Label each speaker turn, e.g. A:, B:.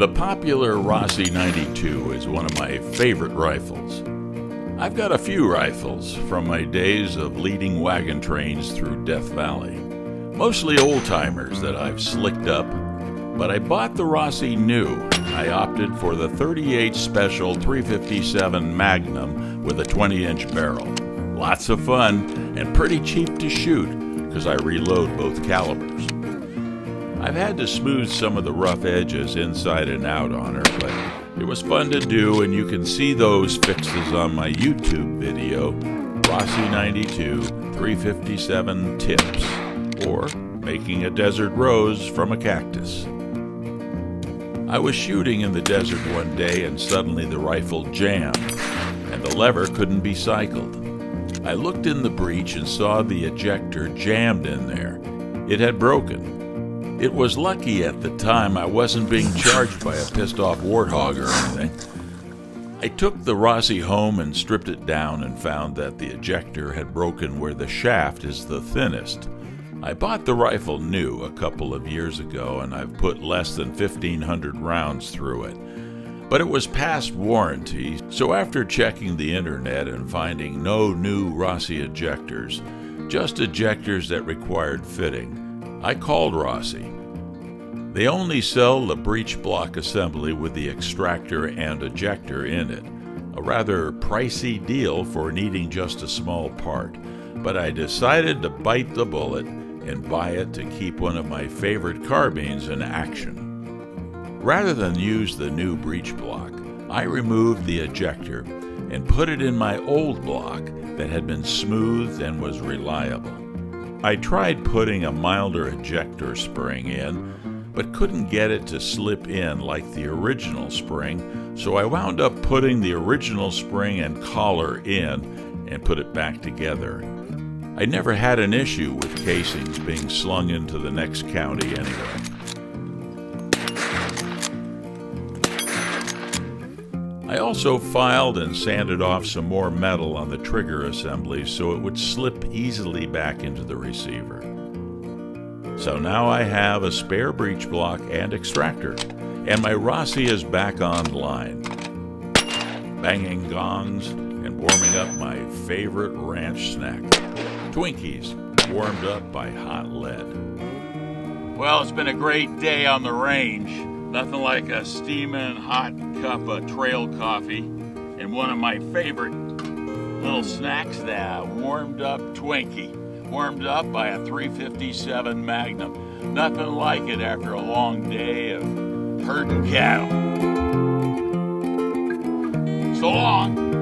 A: The popular Rossi 92 is one of my favorite rifles. I've got a few rifles from my days of leading wagon trains through Death Valley. Mostly old-timers that I've slicked up, but I bought the Rossi new. I opted for the 38 Special 357 Magnum with a 20-inch barrel. Lots of fun and pretty cheap to shoot because I reload both calibers. I've had to smooth some of the rough edges inside and out on her, but it was fun to do, and you can see those fixes on my YouTube video, Rossi 92 357 Tips, or making a desert rose from a cactus. I was shooting in the desert one day and suddenly the rifle jammed, and the lever couldn't be cycled. I looked in the breech and saw the ejector jammed in there. It had broken. It was lucky at the time I wasn't being charged by a pissed-off warthog or anything. I took the Rossi home and stripped it down and found that the ejector had broken where the shaft is the thinnest. I bought the rifle new a couple of years ago, and I've put less than 1,500 rounds through it. But it was past warranty, so after checking the internet and finding no new Rossi ejectors, just ejectors that required fitting, I called Rossi. They only sell the breech block assembly with the extractor and ejector in it, a rather pricey deal for needing just a small part, but I decided to bite the bullet and buy it to keep one of my favorite carbines in action. Rather than use the new breech block, I removed the ejector and put it in my old block that had been smoothed and was reliable. I tried putting a milder ejector spring in, but couldn't get it to slip in like the original spring, so I wound up putting the original spring and collar in and put it back together. I never had an issue with casings being slung into the next county anyway. I also filed and sanded off some more metal on the trigger assembly so it would slip easily back into the receiver. So now I have a spare breech block and extractor, and my Rossi is back online, banging gongs and warming up my favorite ranch snack, Twinkies warmed up by hot lead. Well, it's been a great day on the range. Nothing like a steaming hot cup of trail coffee and one of my favorite little snacks, that warmed up Twinkie, warmed up by a 357 Magnum. Nothing like it after a long day of herding cattle. So long.